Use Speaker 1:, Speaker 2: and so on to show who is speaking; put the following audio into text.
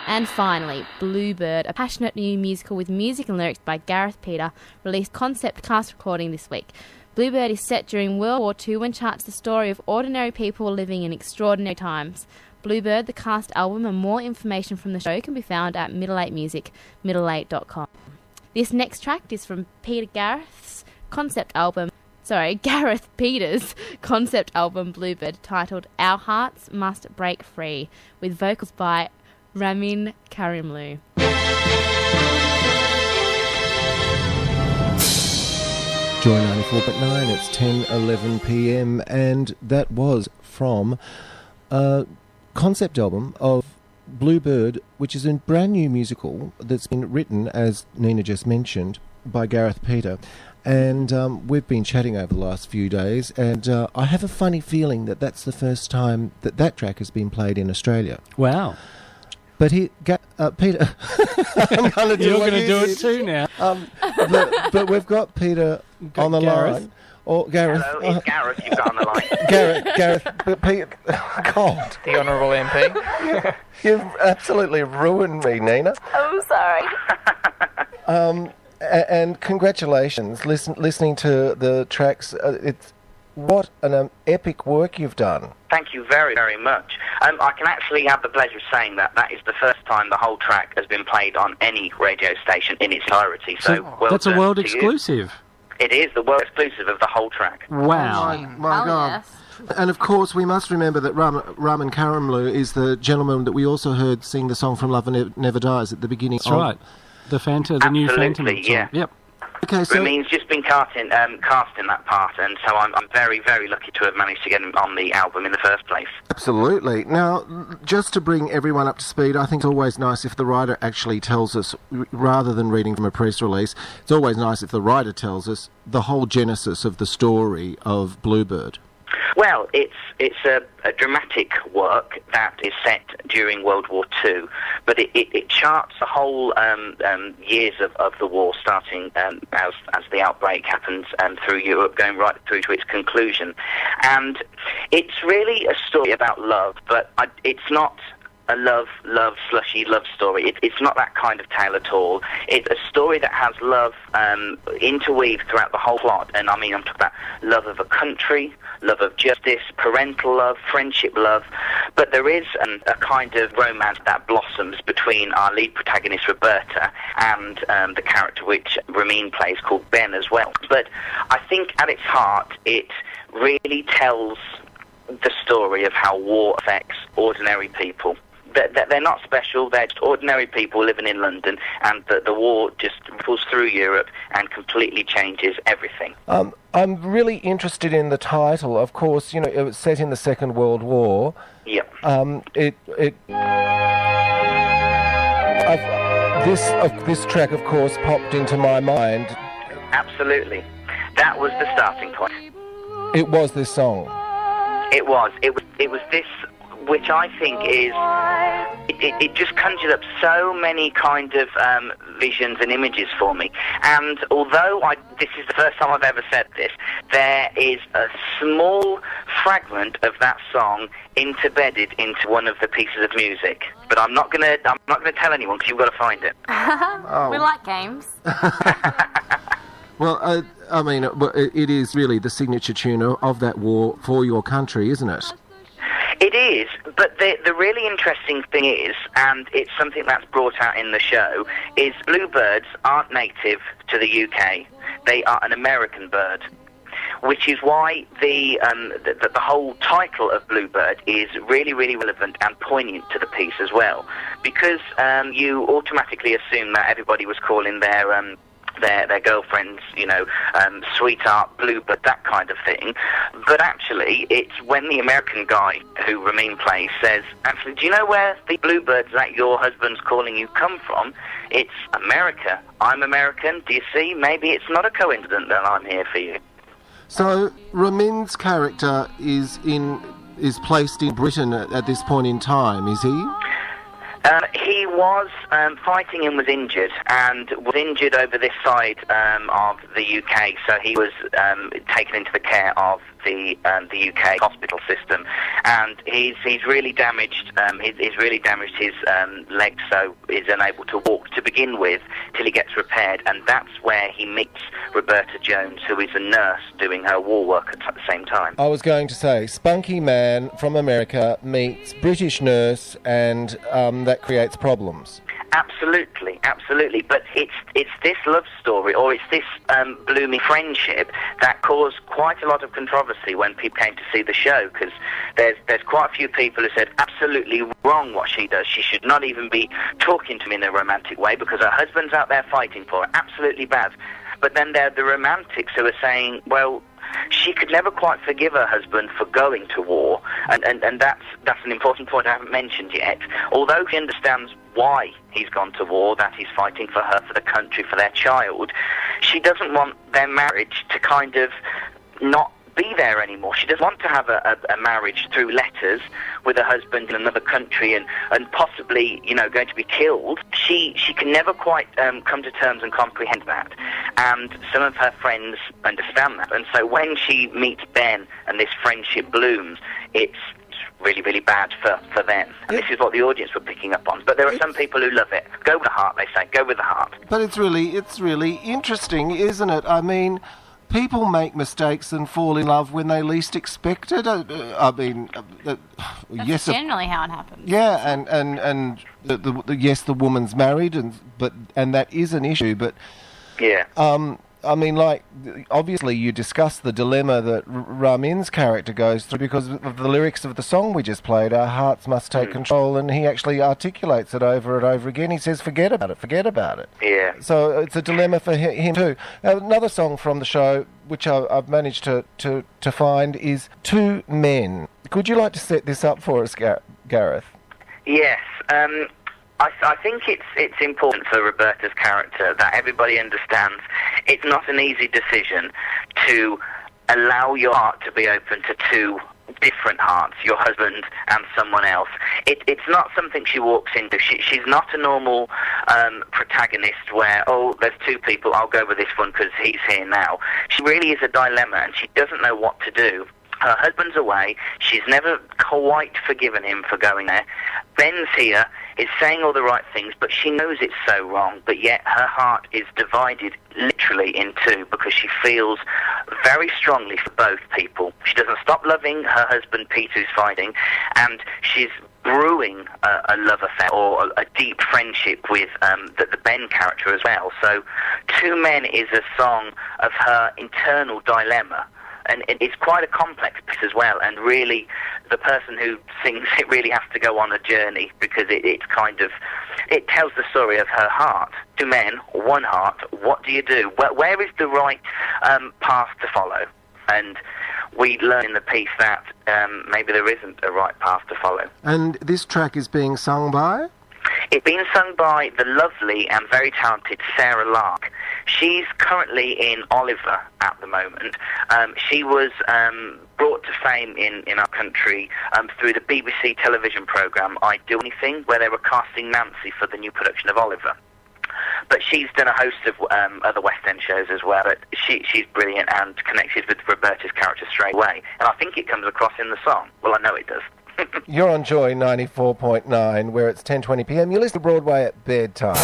Speaker 1: And finally, Bluebird, a passionate new musical with music and lyrics by Gareth Peter, released concept cast recording this week. Bluebird is set during World War II and charts the story of ordinary people living in extraordinary times. Bluebird, the cast album, and more information from the show can be found at middle8music, middle8.com. This next track is from Gareth Peter's concept album Bluebird, titled Our Hearts Must Break Free, with vocals by Ramin Karimloo.
Speaker 2: Joy 94.9, it's 10:11 p.m, and that was from a concept album of Bluebird, which is a brand new musical that's been written, as Nina just mentioned, by Gareth Peter. And we've been chatting over the last few days, and I have a funny feeling that that's the first time that track has been played in Australia.
Speaker 3: Wow.
Speaker 2: But Peter... I'm gonna do
Speaker 3: You're going to do it too now.
Speaker 2: But we've got Peter on the line. Or Gareth.
Speaker 4: Hello, it's Gareth you've got on the line.
Speaker 2: Gareth, but Peter... God.
Speaker 5: The Honourable MP.
Speaker 2: You've absolutely ruined me, Nina.
Speaker 1: Oh, sorry.
Speaker 2: And congratulations, listening to the tracks. It's what an epic work you've done.
Speaker 4: Thank you very, very much. I can actually have the pleasure of saying that is the first time the whole track has been played on any radio station in its entirety. So well
Speaker 3: that's a
Speaker 4: done
Speaker 3: world
Speaker 4: to
Speaker 3: exclusive.
Speaker 4: you. It is the world exclusive of the whole track.
Speaker 3: Wow.
Speaker 2: My God.
Speaker 1: Yes.
Speaker 2: And of course, we must remember that Ramin Karimloo is the gentleman that we also heard sing the song From Love Never Dies at the beginning.
Speaker 3: That's right. The new Phantom song.
Speaker 4: Yeah.
Speaker 3: Yep.
Speaker 2: Okay, so
Speaker 4: Ramin's just been cast in that part, and so I'm very, very lucky to have managed to get him on the album in the first place.
Speaker 2: absolutely. Now, just to bring everyone up to speed, I think it's always nice if the writer actually tells us, rather than reading from a press release, it's always nice if the writer tells us the whole genesis of the story of Bluebird.
Speaker 4: Well, it's a dramatic work that is set during World War II, but it charts the whole years of the war, starting as the outbreak happens through Europe, going right through to its conclusion. And it's really a story about love, but it's not a slushy love story. It's not that kind of tale at all. It's a story that has love interweaved throughout the whole plot. And I mean, I'm talking about love of a country, love of justice, parental love, friendship love. But there is a kind of romance that blossoms between our lead protagonist, Roberta, and the character which Ramin plays, called Ben, as well. But I think at its heart, it really tells the story of how war affects ordinary people. They're not special, they're just ordinary people living in London, and the war just ripples through Europe and completely changes everything.
Speaker 2: I'm really interested in the title. Of course, you know, it was set in the Second World War.
Speaker 4: Yep.
Speaker 2: This track, of course, popped into my mind.
Speaker 4: Absolutely. That was the starting point.
Speaker 2: It was this song.
Speaker 4: It was this, which I think is, it just conjured up so many kind of visions and images for me. And although this is the first time I've ever said this, there is a small fragment of that song embedded into one of the pieces of music. But I'm not gonna tell anyone, because you've got to find it.
Speaker 1: We like games.
Speaker 2: Well, I mean, it is really the signature tune of that war for your country, isn't it?
Speaker 4: It is, but the really interesting thing is, and it's something that's brought out in the show, is bluebirds aren't native to the UK. They are an American bird, which is why the whole title of Bluebird is really, really relevant and poignant to the piece as well, because you automatically assume that everybody was calling their girlfriends, you know, sweetheart, Bluebird, that kind of thing. But actually, it's when the American guy who Ramin plays says, actually, do you know where the bluebirds that your husband's calling you come from? It's America. I'm American. Do you see? Maybe it's not a coincidence that I'm here for you.
Speaker 2: So Ramin's character is placed in Britain at this point in time, is he?
Speaker 4: He was fighting and was injured over this side of the UK, so he was taken into the care of the UK hospital system, and he's really damaged. He's really damaged his legs, so he's unable to walk to begin with till he gets repaired, and that's where he meets Roberta Jones, who is a nurse doing her war work at the same time.
Speaker 2: I was going to say, spunky man from America meets British nurse, and that creates problems.
Speaker 4: Absolutely, absolutely. But it's this love story, or it's this blooming friendship that caused quite a lot of controversy when people came to see the show, because there's quite a few people who said absolutely wrong what she does. She should not even be talking to me in a romantic way because her husband's out there fighting for her. Absolutely bad. But then there are the romantics who are saying, well, she could never quite forgive her husband for going to war, and that's an important point I haven't mentioned yet. Although she understands why he's gone to war, that he's fighting for her, for the country, for their child, she doesn't want their marriage to kind of not be there anymore. She doesn't want to have a marriage through letters with a husband in another country and possibly, going to be killed. She can never quite come to terms and comprehend that. And some of her friends understand that. And so when she meets Ben and this friendship blooms, it's really, really bad for them. And this is what the audience were picking up on. But there are some people who love it. Go with the heart, they say. Go with the heart.
Speaker 2: But it's really interesting, isn't it? I mean, people make mistakes and fall in love when they least expect it.
Speaker 6: That's generally how it happens.
Speaker 2: Yeah, and yes, the woman's married, and that is an issue. But
Speaker 4: yeah.
Speaker 2: Obviously you discussed the dilemma that Ramin's character goes through because of the lyrics of the song we just played, Our Hearts Must Take Control, and he actually articulates it over and over again. He says, forget about it.
Speaker 4: Yeah.
Speaker 2: So it's a dilemma for him too. Another song from the show, which I've managed to find, is Two Men. Could you like to set this up for us, Gareth?
Speaker 4: Yes. I think it's important for Roberta's character that everybody understands it's not an easy decision to allow your heart to be open to two different hearts, your husband and someone else. It's not something she walks into. She's not a normal protagonist where, there's two people, I'll go with this one because he's here now. She really is a dilemma, and she doesn't know what to do. Her husband's away. She's never quite forgiven him for going there. Ben's here, is saying all the right things, but she knows it's so wrong, but yet her heart is divided literally in two because she feels very strongly for both people. She doesn't stop loving her husband, Peter, who's fighting, and she's brewing a love affair or a deep friendship with the Ben character as well. So Two Men is a song of her internal dilemma. And it's quite a complex piece as well, and really the person who sings it really has to go on a journey because it tells the story of her heart. Two men, one heart, what do you do? Where is the right path to follow? And we learn in the piece that maybe there isn't a right path to follow.
Speaker 2: And this track is being sung by?
Speaker 4: It's been sung by the lovely and very talented Sarah Lark. She's currently in Oliver at the moment. She was brought to fame in our country through the BBC television programme I Do Anything, where they were casting Nancy for the new production of Oliver. But she's done a host of other West End shows as well. But she's brilliant and connected with Roberta's character straight away. And I think it comes across in the song. Well, I know it does.
Speaker 2: You're on Joy 94.9, where it's 10:20 p.m. You listen to Broadway at bedtime.